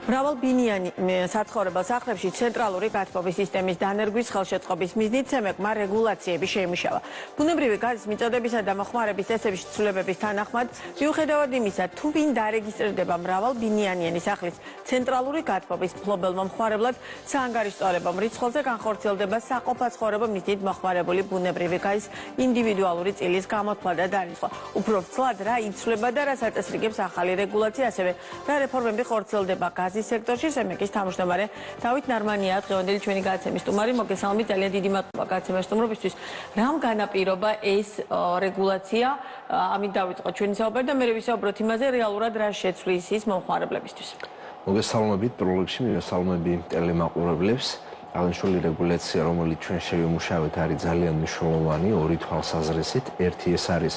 მრავალბინიანი საცხოვრებელ სახლებში ცენტრალური გათბობის სისტემის დანერგვის ხელშეწყობის მიზნით ცემეკმა რეგულაციები შეიმუშავა. ბუნებრივი გაზის მიწოდებისა და მოხმარების წესების ცვლილებების თანახმად, მიუხედავად იმისა, თუ ვინ დარეგისტრირდება მრავალბინიანი სახლის ცენტრალური გათბობის მფლობელ მომხმარებლად, საანგარიშვალებამ რიცხვებზე განხორციელდება საყოფაცხოვრებო მიზნით მოხმარებული ბუნებრივი გაზის ინდივიდუალური წილის გამოთვლა და დარიცხვა. უფრო ცვლად რა იცვლება და რა საწესრიგებს ახალი რეგულაცია, ასევე რა რეფორმები ხორციელდება გაზის სექტორში. სემეკის თავმჯდომარე დავით ნარმანია დღევანდელი ჩვენი გადაცემის სტუმარი. მოგესალმებით, ძალიან დიდი მადლობა გადაცემის სტუმრობისთვის. რამ განაპირობა ეს რეგულაცია? ამით დავიწყოთ ჩვენი საუბარი და მე ვისაუბროთ იმაზე, რეალურად რა შეცვლის ის მომხმარებლებისთვის. მოგესალმებით, პირველ რიგში მივესალმები ტელემაყურებლებს. აღნიშნული რეგულაცია, რომელიც ჩვენ შევიმუშავეთ, არის ძალიან მნიშვნელოვანი ორი თვალსაზრისით. ერთი ეს არის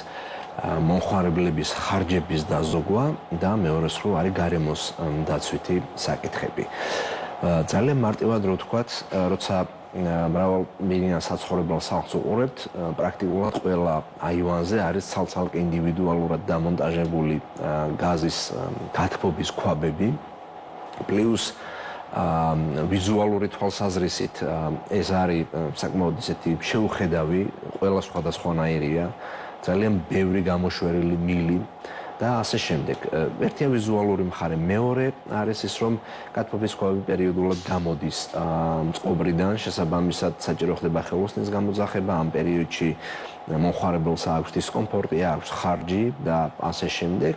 მომხმარებლების ხარჯების დაზოგვა და მეორე სულ არის გარემოს დაცვითი საკითხები. ძალიან მარტივად რო ვთქვათ, როცა მრავალბინიან საცხოვრებელ სახლს უყურებთ, პრაქტიკულად ყველა აივანზე არის ცალ-ცალკე ინდივიდუალურად დამონტაჟებული გაზის გათბობის ქვაბები, პლუს ვიზუალური თვალსაზრისით ეს არის საკმაოდ ისეთი შეუხედავი, ყველა სხვადასხვანაირია, ძალიან ბევრი გამოშვერილი მილი და ასე შემდეგ. ერთია ვიზუალური მხარე, მეორე არის ის, რომ გათბობის ქვაბი პერიოდულად გამოდის წყობრიდან, შესაბამისად საჭირო ხდება ხელოსნის გამოძახება, ამ პერიოდში მომხმარებელს აქვს დისკომფორტი, აქვს ხარჯი და ასე შემდეგ.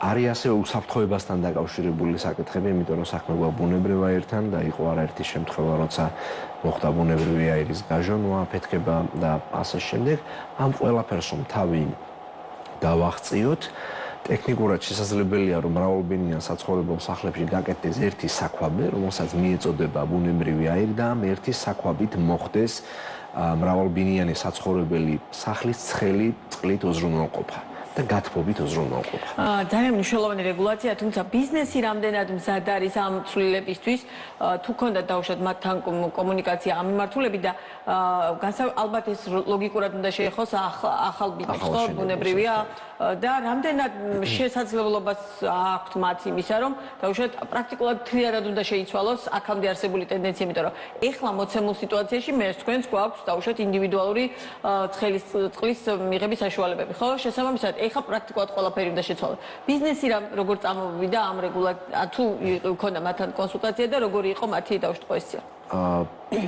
არის ასევე უსაფრთხოებასთან დაკავშირებული საკითხები, იმიტომ რომ საქმე გვაქვს ბუნებრივ აირთან და იყო არაერთი შემთხვევა, როცა მოხდა ბუნებრივი აირის გაჟონვა, აფეთქება და ასე შემდეგ. ამ ყველაფერს რომ თავი დავაღწიოთ, ტექნიკურად შესაძლებელია, რომ მრავალბინიან საცხოვრებელ სახლებში გაკეთდეს ერთი საქვაბე, რომელსაც მიეწოდება ბუნებრივი აირი და ამ ერთი საქვაბით მოხდეს მრავალბინიანი საცხოვრებელი სახლის ცხელი წყლით უზრუნველყოფა და გათბობით უზრუნველყოფა. ძალიან მნიშვნელოვანი რეგულაცია, თუმცა ბიზნესი რამდენად მზად არის ამ ცვლილებისთვის, თუ ქონდა დაუშვათ მათთან კომუნიკაცია ამ მიმართულებით და ალბათ ეს ლოგიკურად უნდა შეეხოს ახალ ბიზნესს, ხო, ბუნებრივია და რამდენად შესაძლებლობას აქვთ მათ იმისა, რომ დაუშვათ პრაქტიკულად თლიანად უნდა შეიცვალოს აქამდე არსებული ტენდენცია, იმიტომ რომ ეხლა მოცემულ სიტუაციაში მე თქვენს გვაქვს დაუშვათ ინდივიდუალური წყლის მიღების საშუალებები, ხო? შესაბამისად ეხლა პრაქტიკულად ყველაფერი უნდა შეცვალოს. ბიზნესი როგორ წამოვიდა ამ თუ ქონდა მათთან კონსულტაცია და როგორი იყო მათი დაუშვათ პოზიცია?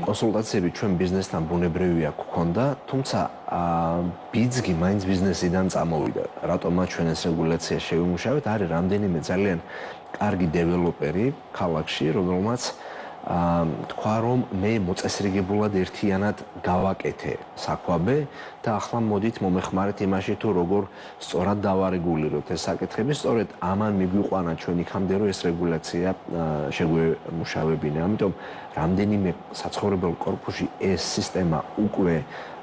კონსულტაციები ჩვენ ბიზნესთან ბუნებრივია გქონდა, თუმცა ბიძგი მაინც ბიზნესიდან წამოვიდა. რატომაც ჩვენ ეს რეგულაცია შევიმუშავეთ, არის რამდენიმე ძალიან კარგი დეველოპერი ქალაქში, რომელმაც თქვა რომ მე მოწესრიგებულად ერთიანად გავაკეთე საქვაბე და ახლა მოდით მომეხმარეთ იმაში თუ როგორ სწორად დავარეგულიროთ ეს საკითხები. სწორედ ამან მიგვიყვანა ჩვენ იქამდე რომ ეს რეგულაცია შეგვემუშავებინა. ამიტომ რამდენიმე საცხოვრებელ კორპუსში ეს სისტემა უკვე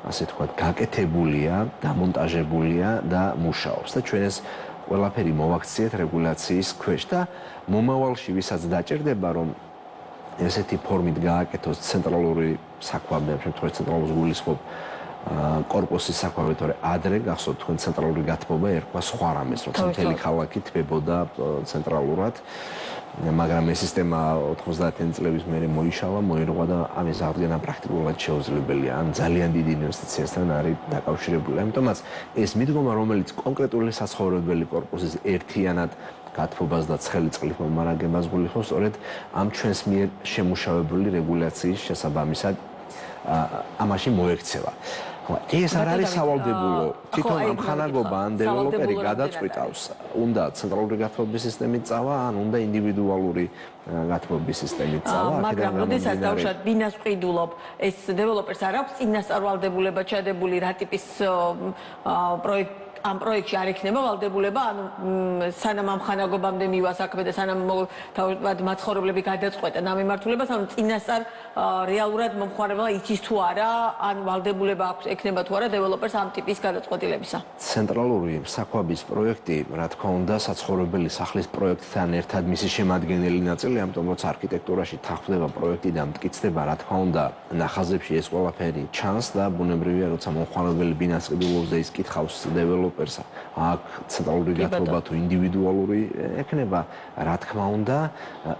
ასე თქვათ გაკეთებულია, დამონტაჟებულია და მუშაობს და ჩვენ ეს ყველაფერი მოვაქციეთ რეგულაციის ქვეშ და მომავალში ვისაც დაჭირდება რომ ესეთი ფორმით გააკეთოს ცენტრალური საქვაბე, ამ შემთხვევაში ცენტრალურს გულისხმობ კორპუსის საქვაბე, თორე ადრე გახსოვთ თქვენ ცენტრალური გათბობა ერქვა სხვა რამეს, როცა მთელი ქალაქი თბებოდა ცენტრალურად, მაგრამ ეს სისტემა 90-იანი წლების მერე მოიშალა, მოირღვა და ამის აღდგენა პრაქტიკულად შეუძლებელია. ან ძალიან დიდი ინვესტიციასთან არის დაკავშირებული. ამიტომაც ეს მიდგომა, რომელიც კონკრეტული საცხოვრებელი კორპუსის ერთიანად გათბობას და ცხელი წყლით მომარაგებას გულისხმობს, სწორედ ამ ჩვენს მიერ შემუშავებული რეგულაციის შესაბამისად ამაში მოექცევა. ეს არ არის სავალდებულო. თვითონ ამხანაგობა ან დეველოპერი გადაწყვიტავს, უნდა ცენტრალური გათბობის სისტემით წავა, ან უნდა ინდივიდუალური გათბობის სისტემით წავა. მაგრამ როდესაც დავუშვათ ბინას ვყიდულობ, ეს დეველოპერს არ აქვს წინასწარ-ვალდებულება ჩადებული რა ტიპის ამ პროექტში არ ექნება ვალდებულება, ანუ სანამ ამ ხანაგობამდე მივა საქმე და სანამ მაცხოვრებლები გადაწყვეტენ ამ მიმართულებას, ანუ წინასწარ რეალურად მომხმარებელმა იცის თუ არა, ან ვალდებულება აქვს ექნება თუ არა დეველოპერს ამ ტიპის გადაწყვეტილებისა. ცენტრალური საქვაბის პროექტი, რა თქმა უნდა, საცხოვრებელი სახლის პროექტთან ერთად მისი შემადგენელი ნაწილი, ამიტომ როცა არქიტექტურაში თანხმდება პროექტი და მტკიცდება, რა თქმა უნდა, ნახაზებში ეს ყველაფერი ჩანს და ბუნებრივია, როცა მომხმარებელი ბინას ყიდულობს და ის კითხავს დეველოპერს დეველოპერსა აქ ცენტრალური გათბობა თუ ინდივიდუალური ექნება, რა თქმა უნდა,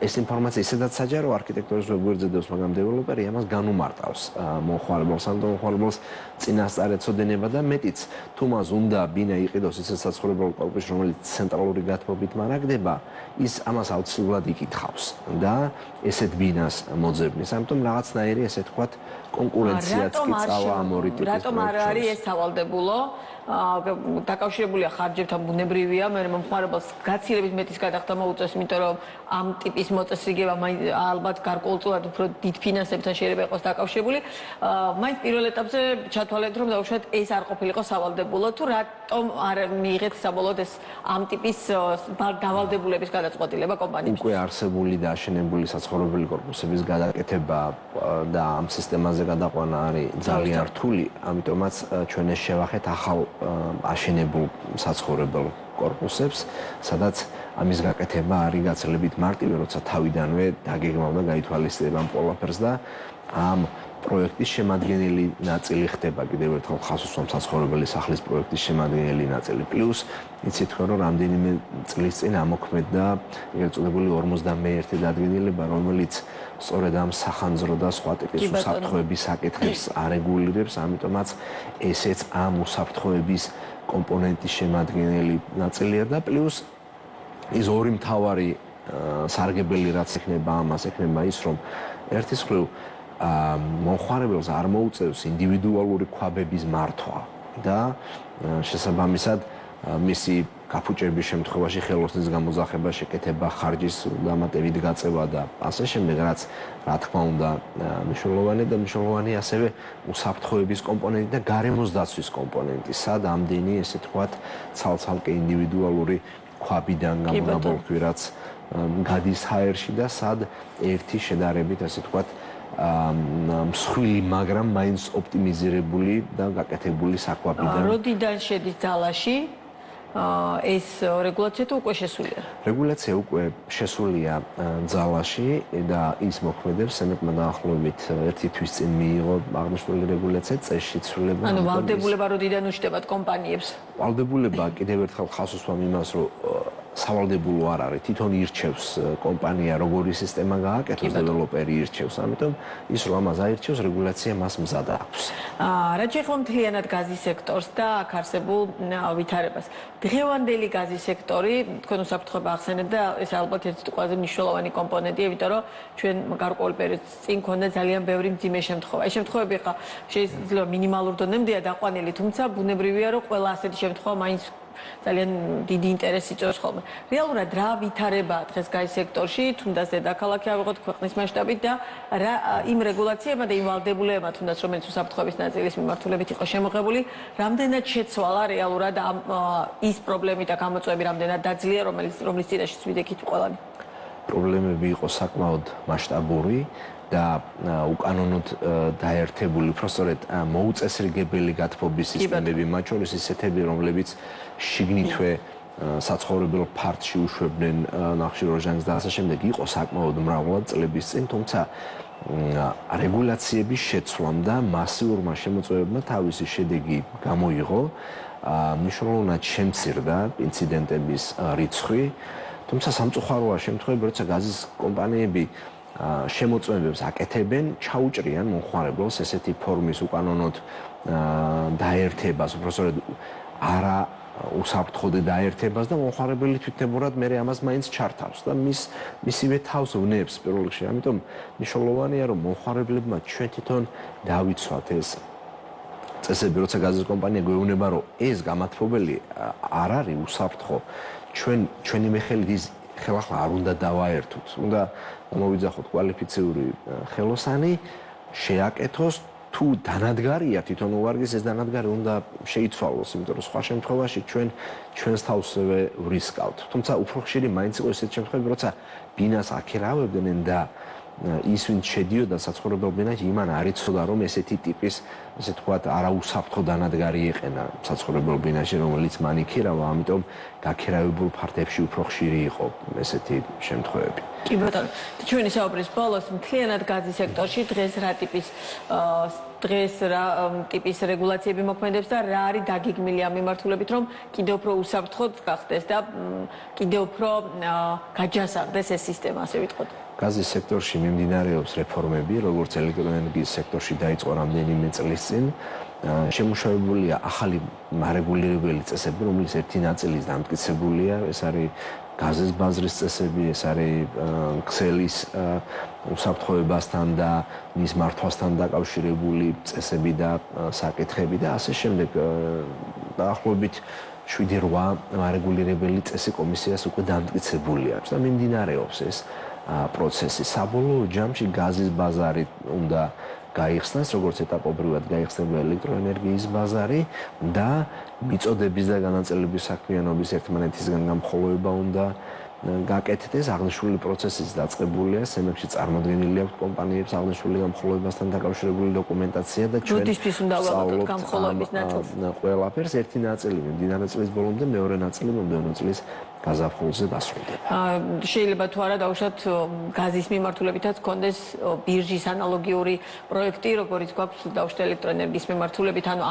ეს ინფორმაცია ისედაც საჯარო არქიტექტურის ვებგვერდზე დევს, მაგრამ დეველოპერი ამას განუმარტავს მომხმარებელს, ამ მომხმარებელს წინასწარ ეცოდინება და მეტიც, თუ მას უნდა ბინა იყიდოს ისეთ საცხოვრებელ კორპუსში, რომელიც ცენტრალური გათბობით მარაგდება, ის ამას აუცილებლად იკითხავს და ესეთ ბინას მოძებნის. ამიტომ რაღაცნაირი ესე თქვათ კონკურენციაც კი წავა ამ ორი ტიპის რატომ არ არის ეს სავალდებულო? დაკავშირებულია ხარჯებთან ბუნებრივია, მე მომხმარებელს გაცილებით მეტის გადახდა მოუწევს, იმიტომ რომ ამ ტიპის მოწესრიგება ალბათ გარკვეულწილად უფრო დიდ ფინანსებთან შეიძლება იყოს დაკავშირებული. მაინც პირველ ეტაპზე ჩათვალეთ, რომ დაუშვათ ეს არ ყოფილიყო სავალდებულო, თუ რატომ არ მიიღეთ საბოლოოდ ეს ამ ტიპის დავალდებულების გადაწყვეტილება კომპანიისთვის? უკვე არსებული და აშენებული საცხოვრებელი კორპუსების გადაკეთება და ამ სისტემაზე გადაყვანა არის ძალიან რთული, ამიტომაც ჩვენ ეს შევახეთ ახალ აშენებულ საცხოვრებელ კორპუსებს, სადაც ამის გაკეთება არის გაცილებით მარტივი, როცა თავიდანვე დაგეგმავ და გაითვალისწინებ ამ ყველაფერს და ამ პროექტის შემადგენელი ნაწილი ხდება კიდევ ერთხელ ხას უსვამ საცხოვრებელი სახლის პროექტის შემადგენელი ნაწილი. პლუს იცით ხო რომ რამდენიმე წლის წინ ამოქმედდა ეგრეთ წოდებული 51 დადგენილება, რომელიც სწორედ ამ სახანძრო და სხვა ტიპის უსაფრთხოების საკითხებს არეგულირებს, ამიტომაც ესეც ამ უსაფრთხოების კომპონენტის შემადგენელი ნაწილია და პლუს ის ორი მთავარი სარგებელი რაც ექნება ამას, ექნება ის რომ ერთის მხრივ მომხმარებელს არ მოუწევს ინდივიდუალური ქვაბების მართვა და შესაბამისად მისი გაფუჭების შემთხვევაში ხელოსნის გამოძახება, შეკეთება, ხარჯის დამატებით გაწევა და ასე შემდეგ, რაც რა თქმა უნდა მნიშვნელოვანია და მნიშვნელოვანია ასევე უსაფრთხოების კომპონენტი და გარემოს დაცვის კომპონენტი, სად ამდენი ესე თქვათ ცალ-ცალკე ინდივიდუალური ქვაბიდან გამონაბოლქვი, რაც გადის ჰაერში და სად ერთი შედარებით ასე თქვათ მსხვილი, მაგრამ მაინც ოპტიმიზირებული და გაკეთებული საკვებიდან. როდიდან შედის ძალაში ეს რეგულაცია თუ უკვე შესულია? რეგულაცია უკვე შესულია ძალაში და ის მოქმედებს სენატმა დაახლოებით 1 თვის წინ მიიღო აღნიშნული რეგულაცია, წესში ცვლილება. ანუ ვალდებულება როდიდან უჩნდებათ კომპანიებს? ვალდებულება კიდევ ერთხელ ხას უსვამ იმას, რომ სავალდებულო არ არის, თვითონ ირჩევს კომპანია როგორი სისტემა გააკეთოს, დეველოპერი ირჩევს, ამიტომ ის რომ ამას აირჩევს, რეგულაცია მას მზად აქვს. რაც შეეხება მთლიანად გაზის სექტორს და აქ არსებულ ვითარებას. დღევანდელი გაზის სექტორი, თქვენ უსაფრთხოება ახსენებთ და ეს ალბათ ერთ-ერთი ყველაზე მნიშვნელოვანი კომპონენტია, იმიტომ რომ ჩვენ გარკვეულ პერიოდს წინ ქონდა ძალიან ბევრი მძიმე შემთხვევა. ეს შემთხვევები ხა შეიძლება მინიმალურ დონემდეა დაყვანილი, თუმცა ბუნებრივია რომ ყველა ასეთი შემთხვევა მაინც ძალიან დიდი ინტერესი იწვევს ხოლმე. რეალურად რა ვითარებაა დღეს გაზის სექტორში, თუნდაც დედაქალაქი ავიღოთ ქვეყნის მასშტაბით და რა იმ რეგულაციებმა და იმ ვალდებულებებმა, თუნდაც რომელიც უსაფრთხოების ნაწილის მიმართულებით იყო შემოღებული, რამდენად შეცვალა რეალურად ის პრობლემი და გამოწვევები რამდენად დაძლია, რომლის წინაშეც ვიდექით ყველანი. პრობლემები იყო საკმაოდ მასშტაბური და უკანონოდ დაერთებული, უბრალოდ მოუწესრიგებელი გათბობის სისტემები, მათ შორის ისეთები, რომლებიც შიგნითვე საცხოვრებელ ფართში უშვებდნენ ნახშირორჟანგს და ასე შემდეგ, იყო საკმაოდ მრავალი წლების წინ, თუმცა რეგულაციების შეცვლამ და მასიურმა შემოწმებებმა თავისი შედეგი გამოიღო, მნიშვნელოვნად შემცირდა ინციდენტების რიცხვი, თუმცა სამწუხაროა შემთხვევები, როცა გაზის კომპანიები შემოწმებებს აკეთებენ, ჩაუჭრიან მომხმარებელს ესეთი ფორმის უკანონოდ დაერთებას, უბრალოდ არა უსაფრთხოდე დაერთებას და მომხმარებელი თვითნებურად მე ამას მაინც ჩართავს და მისივე თავს ვნებს პირველ რიგში. ამიტომ მნიშვნელოვანია რომ მომხმარებლებმა ჩვენ თვითონ დავიცვათ ეს წესები, როცა გაზის კომპანია გვეუბნება რომ ეს გამათბობელი არ არის უსაფრთხო, ჩვენი მეხელით ის ხელახლა არ უნდა დავაერთოთ. უნდა მომოვიძახოთ კვალიფიციური ხელოსანი, შეაკეთოს თუ დანადგარია თვითონ უვარგის ეს დანადგარი უნდა შეიცვალოს, იმიტომ რომ სხვა შემთხვევაში ჩვენს თავსვე ვრისკავთ. თუმცა უფრო ხშირი მაინც იყო ესეთ შემთხვევები, როცა ბინას აქერავებდნენ და ის ვინც შედიოდა საცხოვრებელ ბინაში, იმან არ იცოდა რომ ესეთი ტიპის, ასე თქვათ, არაუსაფრთხო დანადგარი ეყენა საცხოვრებელ ბინაში, რომელიც მან იქერავა, ამიტომ გაქერავებულ ფართებში უფრო ხშირი იყო ესეთი შემთხვევები. კი ბატონო, ჩვენი საუბრის ბოლოს მთლიანად გაზის სექტორში დღეს რა ტიპის დღეს რა ტიპის რეგულაციები მოქმედებს და რა არის დაგეგმილი ამ მიმართულებით, რომ კიდევ უფრო უსაფრთხოდ გახდეს და კიდევ უფრო გაჯასახდეს ეს სისტემა, ასე ვიტყოდ. გაზის სექტორში მიმდინარეობს რეფორმები, როგორც ელექტროენერგიის სექტორში დაიწყო რამდენიმე წლის წინ. შემუშავებულია ახალი მარეგულირებელი წესები, რომლის ერთი ნაწილი დამტკიცებულია, ეს არის გაზის ბაზრის წესები, ეს არის ქსელის უსაფრთხოებასთან და მის მართვასთან დაკავშირებული წესები და საკითხები და ასე შემდეგ. დაახლოებით 7-8 მარეგულირებელი წესი კომისიას უკვე დამტკიცებული აქვს და მიმდინარეობს ეს პროცესი. საბოლოო ჯამში გაზის ბაზარი უნდა გაიხსნას, როგორც ეტაპობრივად გაიხსნება ელექტროენერგიის ბაზარი და მიწოდების და განაწილების საქმიანობის ერთმანეთისგან გამხოლოება უნდა გაკეთდეს. აღნიშნული პროცესიც დაწყებულია, სემექსში წარმოდგენილი აქვს კომპანიებს აღნიშნული გამხოლოებასთან დაკავშირებული დოკუმენტაცია და ჩვენ როდისთვის უნდა ვაბადოთ გამხოლოების ნაწილს? ყველაფერს ერთი ნაწილი მიმდინარე წლის ბოლომდე, მეორე ნაწილი მომდევნო წლის გაზაფხულზე დასრულდება. შეიძლება თუ არა დავუშვათ გაზის მიმართულებითაც გქონდეს ბირჟის ანალოგიური პროექტი, როგორც გვაქვს დავუშვათ ელექტროენერგიის მიმართულებით, ანუ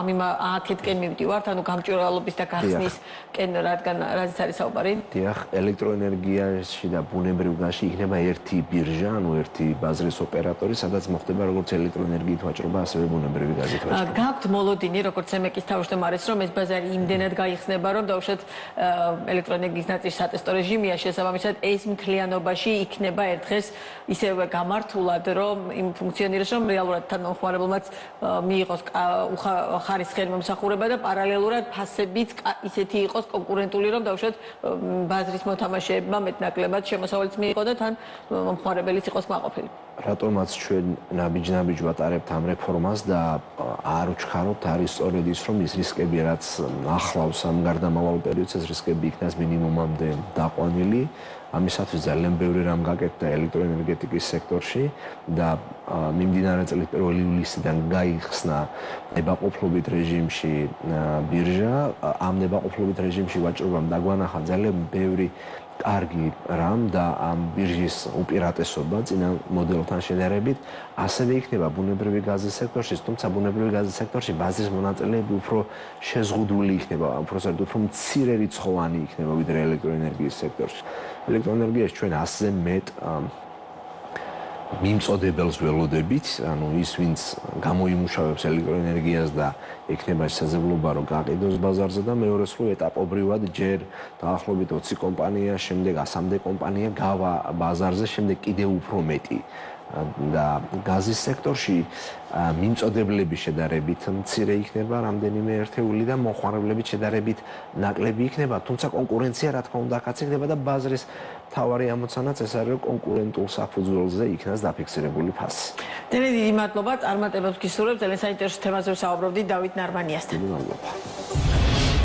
აქეთკენ მივდივართ, ანუ გამჭვირვალობის და გახსნისკენ, რადგან რაზეც არის საუბარი? დიახ, ელექტროენერგიაში და ბუნებრივ გაზში იქნება ერთი ბირჟა, ანუ ერთი ბაზრის ოპერატორი, სადაც მოხდება როგორც ელექტროენერგიით ვაჭრობა, ასევე ბუნებრივი გაზით ვაჭრობა. გაქვთ მოლოდინი, როგორც CMEK-ის თავმჯდომარეს, რომ ეს ბაზარი იმდენად გაიხსნება, რომ დავუშვათ ელექტროენერგიის სატესტო რეჟიმია, შესაბამისად ეს მთლიანობაში იქნება ერთ დღეს ისევე გამართულად, რომ იმ ფუნქციონირებს, რომ რეალურად თანამხმარებელმაც მიიღოს ხარისხიანი მომსახურება და პარალელურად ფასებიც ისეთი იყოს კონკურენტული, რომ დავუშვათ ბაზრის მოთამაშეებმა მეტნაკლებად შემოსავალიც მიიღო და თან მომხმარებელიც იყოს კმაყოფილი. რატომაც ჩვენ ნაბიჯ-ნაბიჯ ვატარებთ ამ რეფორმას და არ ვჩქარობთ, არის სწორედ ის, რომ ის რისკები, რაც ახლავს ამ გარდამავალ პერიოდს, ეს რისკები იქნას მინიმუმამდე დაყვანილი. ამისათვის ძალიან ბევრი რამ გაკეთდა ელექტროენერგეტიკის სექტორში და მიმდინარე წლის 1 ივლისიდან გაიხსნა ნებაყოფლობით რეჟიმში ბირჟა. ამ ნებაყოფლობით რეჟიმში ვაჭრობამ დაგვანახა ძალიან ბევრი კარგი რამ და ამ ბირჟის უპირატესობა წინა მოდელთან შედარებით ასევე იქნება ბუნებრივი გაზის სექტორში, თუმცა ბუნებრივი გაზის სექტორში ბაზრის მონაწილეები უფრო შეზღუდული იქნება, უფრო მცირე რიცხოვანი იქნება ვიდრე ელექტროენერგიის სექტორში. ელექტროენერგიაში ჩვენ 100-ზე მეტ მიმწოდებელს ველოდებით, ანუ ის ვინც გამოიმუშავებს ელექტროენერგიას და ექნება შესაძლებლობა რომ გაყიდოს ბაზარზე და მეორე სულ ეტაპობრივად ჯერ დაახლოებით 20 კომპანია, შემდეგ 100-მდე კომპანია გავა ბაზარზე, შემდეგ კიდევ უფრო მეტი. და გაზის სექტორში მიმწოდებლები შედარებით მცირე იქნება, რამდენიმე ერთეული და მომხმარებლები შედარებით ნაკლები იქნება, თუმცა კონკურენცია რა თქმა უნდა აქაც იქნება და ბაზრის მთავარი ამოცანაც ეს არის, რომ კონკურენტულ საფუძველზე იქნას დაფიქსირებული ფასი. ძალიან დიდი მადლობა, წარმატებებს გისურვებთ, ძალიან საინტერესო თემაზე ვსაუბრობდით დავით ნარმანიასთან. დიდი მადლობა.